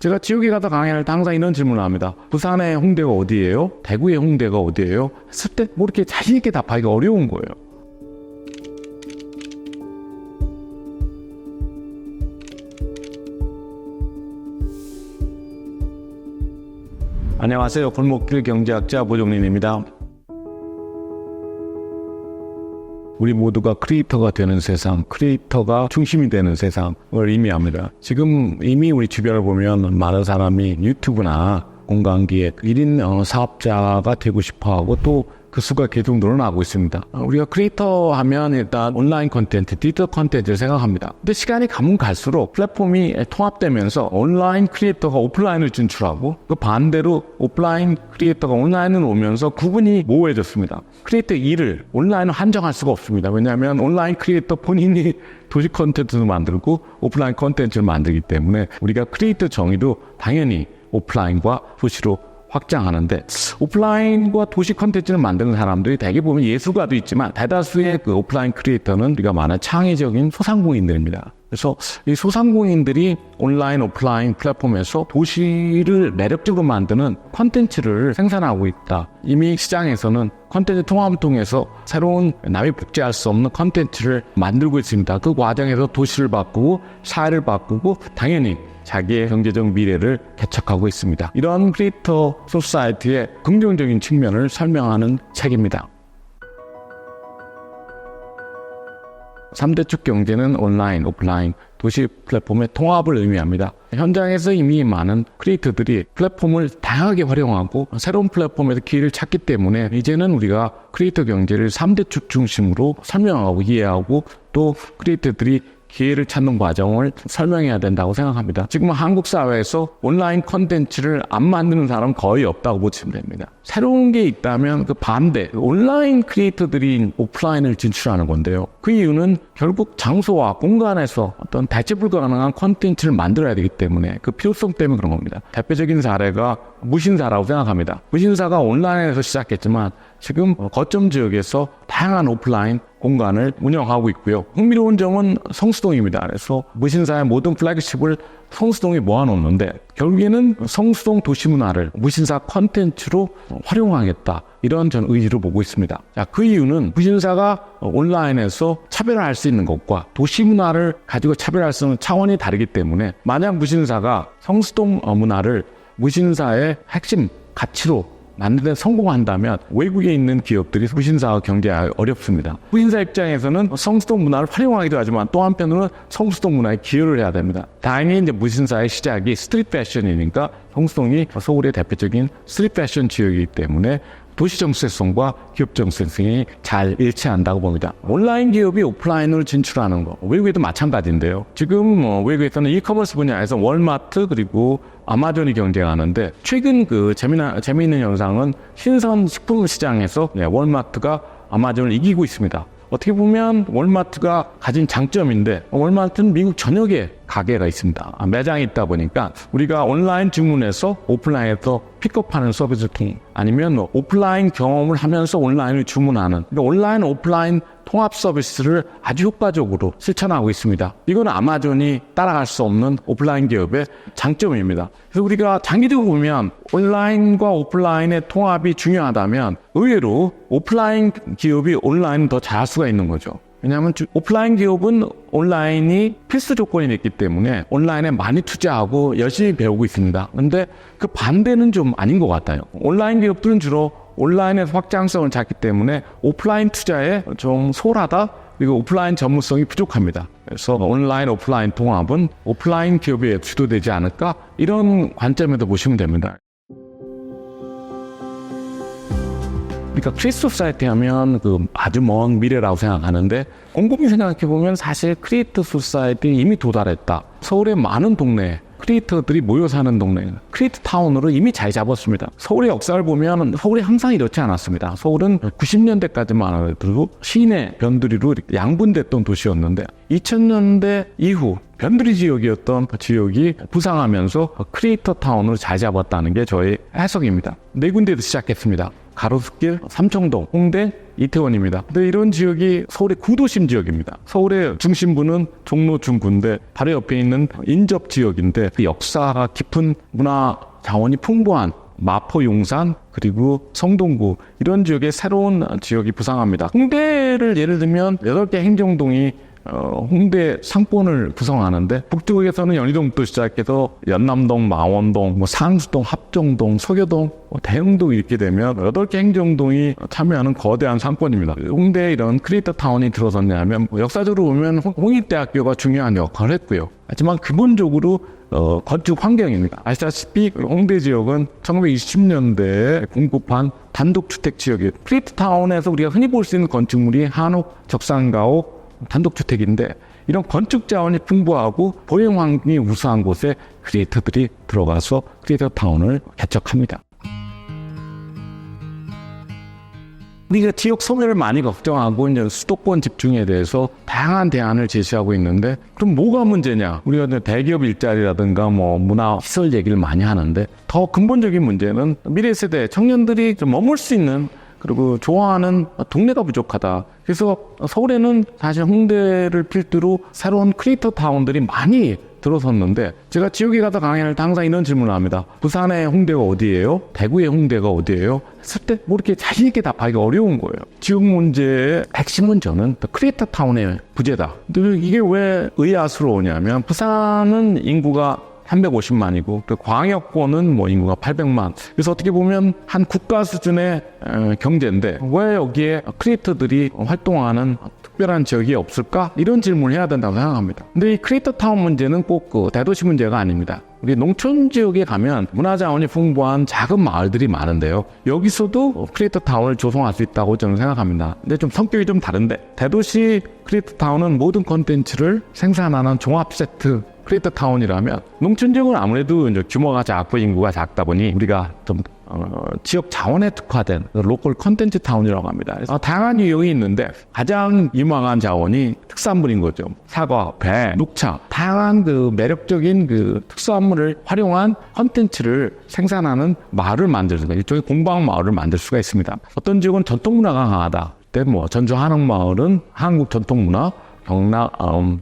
제가 지역에 가서 강의할 때 항상 이런 질문을 합니다. 부산의 홍대가 어디예요? 대구의 홍대가 어디예요? 했을 때 뭐 이렇게 자신 있게 답하기가 어려운 거예요. 안녕하세요. 골목길 경제학자 모종린입니다. 우리 모두가 크리에이터가 되는 세상, 크리에이터가 중심이 되는 세상을 의미합니다. 지금 이미 우리 주변을 보면 많은 사람이 유튜브나 공간기획 1인 사업자가 되고 싶어하고 또 그 수가 계속 늘어나고 있습니다. 우리가 크리에이터 하면 일단 온라인 콘텐츠, 디지털 콘텐츠를 생각합니다. 근데 시간이 가면 갈수록 플랫폼이 통합되면서 온라인 크리에이터가 오프라인을 진출하고 그 반대로 오프라인 크리에이터가 온라인을 오면서 구분이 모호해졌습니다. 크리에이터 일을 온라인을 한정할 수가 없습니다. 왜냐하면 온라인 크리에이터 본인이 도시 콘텐츠를 만들고 오프라인 콘텐츠를 만들기 때문에 우리가 크리에이터 정의도 당연히 오프라인과 도시로 확장하는데, 오프라인과 도시 콘텐츠를 만드는 사람들이 대개 보면 예술가도 있지만 대다수의 그 오프라인 크리에이터는 우리가 말하는 창의적인 소상공인들입니다. 그래서 이 소상공인들이 온라인, 오프라인 플랫폼에서 도시를 매력적으로 만드는 콘텐츠를 생산하고 있다. 이미 시장에서는 콘텐츠 통합을 통해서 새로운 남이 복제할 수 없는 콘텐츠를 만들고 있습니다. 그 과정에서 도시를 바꾸고 사회를 바꾸고 당연히 자기의 경제적 미래를 개척하고 있습니다. 이런 크리에이터 소사이티의 긍정적인 측면을 설명하는 책입니다. 3대 축 경제는 온라인, 오프라인, 도시 플랫폼의 통합을 의미합니다. 현장에서 이미 많은 크리에이터들이 플랫폼을 다양하게 활용하고 새로운 플랫폼에서 기회를 찾기 때문에 이제는 우리가 크리에이터 경제를 3대 축 중심으로 설명하고 이해하고 또 크리에이터들이 기회를 찾는 과정을 설명해야 된다고 생각합니다. 지금 한국 사회에서 온라인 콘텐츠를 안 만드는 사람은 거의 없다고 보시면 됩니다. 새로운 게 있다면 그 반대, 온라인 크리에이터들이 오프라인을 진출하는 건데요. 그 이유는 결국 장소와 공간에서 어떤 대체 불가능한 콘텐츠를 만들어야 되기 때문에 그 필요성 때문에 그런 겁니다. 대표적인 사례가 무신사라고 생각합니다. 무신사가 온라인에서 시작했지만 지금 거점 지역에서 다양한 오프라인 공간을 운영하고 있고요. 흥미로운 점은 성수동입니다. 그래서 무신사의 모든 플래그십을 성수동에 모아놓는데 결국에는 성수동 도시문화를 무신사 콘텐츠로 활용하겠다. 이런 전 의지로 보고 있습니다. 자, 그 이유는 무신사가 온라인에서 차별화할 수 있는 것과 도시문화를 가지고 차별화할 수 있는 차원이 다르기 때문에 만약 무신사가 성수동 문화를 무신사의 핵심 가치로 만드는 데 성공한다면 외국에 있는 기업들이 무신사와 경쟁하기 어렵습니다. 무신사 입장에서는 성수동 문화를 활용하기도 하지만 또 한편으로는 성수동 문화에 기여를 해야 됩니다. 다행히 이제 무신사의 시작이 스트릿 패션이니까 성수동이 서울의 대표적인 스트릿 패션 지역이기 때문에 도시 정체성과 기업 정체성이 잘 일치한다고 봅니다. 온라인 기업이 오프라인으로 진출하는 거 외국에도 마찬가지인데요. 지금 외국에서는 이커머스 분야에서 월마트 그리고 아마존이 경쟁하는데 최근 그 재미있는 현상은 신선 식품 시장에서 월마트가 아마존을 이기고 있습니다. 어떻게 보면 월마트가 가진 장점인데 월마트는 미국 전역에 가게가 있습니다. 매장이 있다 보니까 우리가 온라인 주문해서 오프라인에서 픽업하는 서비스를 통해 아니면 오프라인 경험을 하면서 온라인을 주문하는 그러니까 온라인, 오프라인 통합 서비스를 아주 효과적으로 실천하고 있습니다. 이건 아마존이 따라갈 수 없는 오프라인 기업의 장점입니다. 그래서 우리가 장기적으로 보면 온라인과 오프라인의 통합이 중요하다면 의외로 오프라인 기업이 온라인을 더 잘할 수가 있는 거죠. 왜냐하면 오프라인 기업은 온라인이 필수 조건이 됐기 때문에 온라인에 많이 투자하고 열심히 배우고 있습니다. 그런데 그 반대는 좀 아닌 것 같아요. 온라인 기업들은 주로 온라인에서 확장성을 찾기 때문에 오프라인 투자에 좀 소홀하다 그리고 오프라인 전문성이 부족합니다. 그래서 온라인, 오프라인 통합은 오프라인 기업에 주도되지 않을까 이런 관점에서 보시면 됩니다. 그러니까 크리에이터 소사이티 하면 그 아주 먼 미래라고 생각하는데 곰곰이 생각해보면 사실 크리에이터 소사이티 이미 도달했다. 서울의 많은 동네에 크리에이터들이 모여 사는 동네, 크리에이터 타운으로 이미 자리 잡았습니다. 서울의 역사를 보면 서울이 항상 이렇지 않았습니다. 서울은 90년대까지만 하더라도 시내 변두리로 양분됐던 도시였는데 2000년대 이후 변두리 지역이었던 지역이 부상하면서 크리에이터 타운으로 자리 잡았다는 게 저의 해석입니다. 네 군데에서 시작했습니다. 가로수길, 삼청동, 홍대, 이태원입니다. 근데 이런 지역이 서울의 구도심 지역입니다. 서울의 중심부는 종로 중구인데 바로 옆에 있는 인접 지역인데 그 역사가 깊은 문화 자원이 풍부한 마포, 용산, 그리고 성동구 이런 지역의 새로운 지역이 부상합니다. 홍대를 예를 들면 8개 행정동이 홍대 상권을 구성하는데 북쪽에서는 연희동부터 시작해서 연남동, 망원동, 상수동, 합정동, 서교동, 대흥동 이렇게 되면 8개 행정동이 참여하는 거대한 상권입니다. 홍대에 이런 크리에이터 타운이 들어섰냐면 역사적으로 보면 홍익대학교가 중요한 역할을 했고요. 하지만 기본적으로 건축 환경입니다. 아시다시피 홍대 지역은 1920년대에 공급한 단독주택 지역이에요. 크리에이터 타운에서 우리가 흔히 볼 수 있는 건축물이 한옥, 적산가옥, 단독주택인데 이런 건축 자원이 풍부하고 보행 환경이 우수한 곳에 크리에이터들이 들어가서 크리에이터 타운을 개척합니다. 우리가 지역 소멸을 많이 걱정하고 이제 수도권 집중에 대해서 다양한 대안을 제시하고 있는데 그럼 뭐가 문제냐? 우리가 대기업 일자리라든가 문화 시설 얘기를 많이 하는데 더 근본적인 문제는 미래 세대 청년들이 좀 머물 수 있는 그리고 좋아하는 동네가 부족하다. 그래서 서울에는 사실 홍대를 필두로 새로운 크리에이터 타운들이 많이 들어섰는데 제가 지역에 가서 강연할 때 항상 이런 질문을 합니다. 부산의 홍대가 어디예요? 대구의 홍대가 어디예요? 했을 때 이렇게 자신 있게 답하기가 어려운 거예요. 지역 문제의 핵심은 저는 크리에이터 타운의 부재다. 근데 이게 왜 의아스러우냐면 부산은 인구가 350만이고 또 광역권은 인구가 800만. 그래서 어떻게 보면 한 국가 수준의 경제인데 왜 여기에 크리에이터들이 활동하는 특별한 지역이 없을까? 이런 질문을 해야 된다고 생각합니다. 근데 이 크리에이터 타운 문제는 꼭 대도시 문제가 아닙니다. 우리 농촌 지역에 가면 문화자원이 풍부한 작은 마을들이 많은데요. 여기서도 크리에이터 타운을 조성할 수 있다고 저는 생각합니다. 근데 좀 성격이 좀 다른데 대도시 크리에이터 타운은 모든 콘텐츠를 생산하는 종합 세트 크리에이터 타운이라면 농촌 지역은 아무래도 이제 규모가 작고 인구가 작다 보니 우리가 좀 지역 자원에 특화된 로컬 컨텐츠 타운이라고 합니다. 그래서 다양한 유형이 있는데 가장 유망한 자원이 특산물인 거죠. 사과, 배, 녹차 다양한 매력적인 특수산물을 활용한 컨텐츠를 생산하는 마을을 만들 수가 일종의 공방 마을을 만들 수가 있습니다. 어떤 지역은 전통문화가 강하다. 그때 전주 한옥마을은 한국 전통문화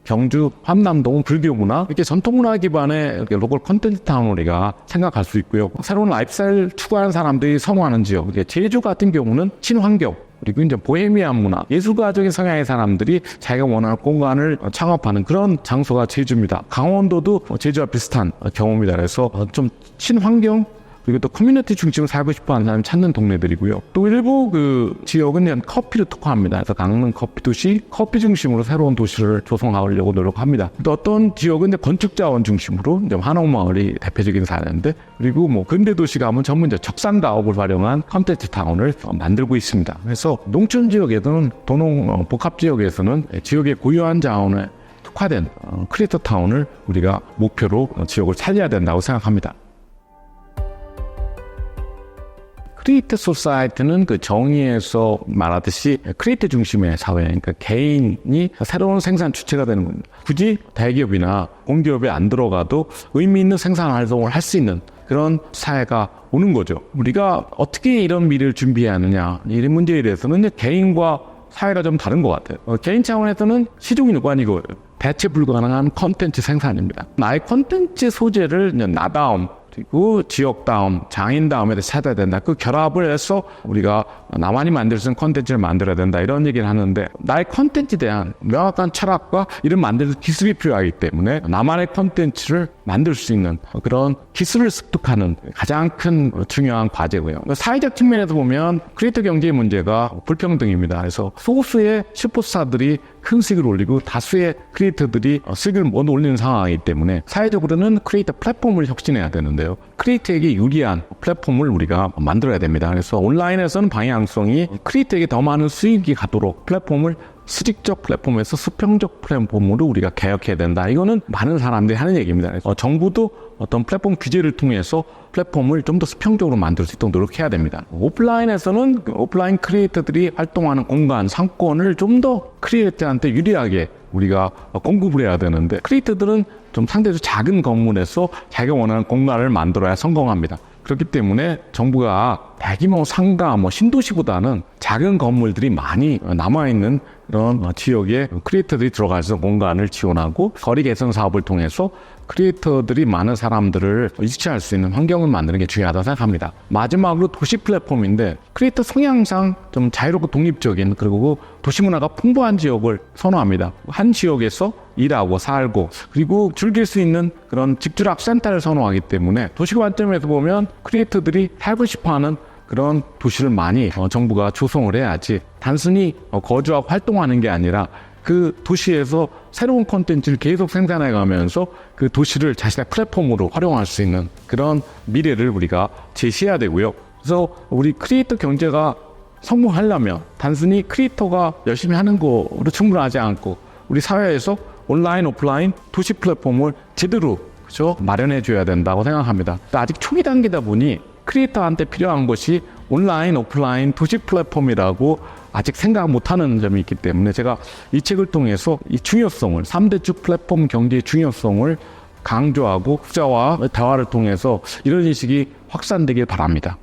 경주 함남동은 불교문화 이렇게 전통문화 기반의 로컬 컨텐츠 타운을 우리가 생각할 수 있고요. 새로운 라이프스타일 추구하는 사람들이 선호하는 지역 제주 같은 경우는 친환경 그리고 이제 보헤미안 문화 예술가적인 성향의 사람들이 자기가 원하는 공간을 창업하는 그런 장소가 제주입니다. 강원도도 제주와 비슷한 경험이다. 그래서 좀 친환경 그리고 또 커뮤니티 중심으로 살고 싶어하는 사람이 찾는 동네들이고요. 또 일부 지역은 커피를 특화합니다. 그래서 강릉 커피 도시, 커피 중심으로 새로운 도시를 조성하려고 노력합니다. 또 어떤 지역은 이제 건축 자원 중심으로 이제 한옥마을이 대표적인 사례인데, 그리고 근대 도시 가면 전문 이제 적산가옥을 활용한 컨텐츠 타운을 만들고 있습니다. 그래서 농촌 지역에서는 도농 복합 지역에서는 지역의 고유한 자원에 특화된 크리에이터 타운을 우리가 목표로 지역을 살려야 된다고 생각합니다. 크리에이터 소사이티는 정의에서 말하듯이 크리에이터 중심의 사회, 그러니까 개인이 새로운 생산 주체가 되는 겁니다. 굳이 대기업이나 공기업에 안 들어가도 의미 있는 생산 활동을 할 수 있는 그런 사회가 오는 거죠. 우리가 어떻게 이런 미래를 준비해야 하느냐, 이 문제에 대해서는 개인과 사회가 좀 다른 것 같아요. 개인 차원에서는 시종일관이고 대체 불가능한 컨텐츠 생산입니다. 나의 컨텐츠 소재를 나다움 그리고 지역다움, 장인다움에 찾아야 된다. 그 결합을 해서 우리가 나만이 만들 수 있는 컨텐츠를 만들어야 된다. 이런 얘기를 하는데 나의 컨텐츠에 대한 명확한 철학과 이런 만드는 기술이 필요하기 때문에 나만의 컨텐츠를 만들 수 있는 그런 기술을 습득하는 가장 큰 중요한 과제고요. 사회적 측면에서 보면 크리에이터 경제의 문제가 불평등입니다. 그래서 소수의 슈퍼스타들이 큰 수익을 올리고 다수의 크리에이터들이 수익을 못 올리는 상황이기 때문에 사회적으로는 크리에이터 플랫폼을 혁신해야 되는데요. 크리에이터에게 유리한 플랫폼을 우리가 만들어야 됩니다. 그래서 온라인에서는 방향성이 크리에이터에게 더 많은 수익이 가도록 플랫폼을 수직적 플랫폼에서 수평적 플랫폼으로 우리가 개혁해야 된다. 이거는 많은 사람들이 하는 얘기입니다. 정부도 어떤 플랫폼 규제를 통해서 플랫폼을 좀 더 수평적으로 만들 수 있도록 노력해야 됩니다. 오프라인에서는 오프라인 크리에이터들이 활동하는 공간, 상권을 좀 더 크리에이터한테 유리하게 우리가 공급을 해야 되는데, 크리에이터들은 좀 상대적으로 작은 건물에서 자기가 원하는 공간을 만들어야 성공합니다. 그렇기 때문에 정부가 대규모 상가, 신도시보다는 작은 건물들이 많이 남아있는 그런 지역에 크리에이터들이 들어가서 공간을 지원하고, 거리 개선 사업을 통해서 크리에이터들이 많은 사람들을 유치할 수 있는 환경을 만드는 게 중요하다고 생각합니다. 마지막으로 도시 플랫폼인데, 크리에이터 성향상 좀 자유롭고 독립적인, 그리고 도시 문화가 풍부한 지역을 선호합니다. 한 지역에서 일하고 살고 그리고 즐길 수 있는 그런 직주락 센터를 선호하기 때문에, 도시 관점에서 보면 크리에이터들이 살고 싶어하는 그런 도시를 많이 정부가 조성을 해야지, 단순히 거주하고 활동하는 게 아니라 그 도시에서 새로운 콘텐츠를 계속 생산해 가면서 그 도시를 자신의 플랫폼으로 활용할 수 있는 그런 미래를 우리가 제시해야 되고요. 그래서 우리 크리에이터 경제가 성공하려면 단순히 크리에이터가 열심히 하는 거로 충분하지 않고, 우리 사회에서 온라인, 오프라인 도시 플랫폼을 제대로 마련해 줘야 된다고 생각합니다. 아직 초기 단계다 보니 크리에이터한테 필요한 것이 온라인, 오프라인 도시 플랫폼이라고 아직 생각 못하는 점이 있기 때문에, 제가 이 책을 통해서 이 중요성을, 3대축 플랫폼 경제의 중요성을 강조하고, 투자와 대화를 통해서 이런 인식이 확산되길 바랍니다.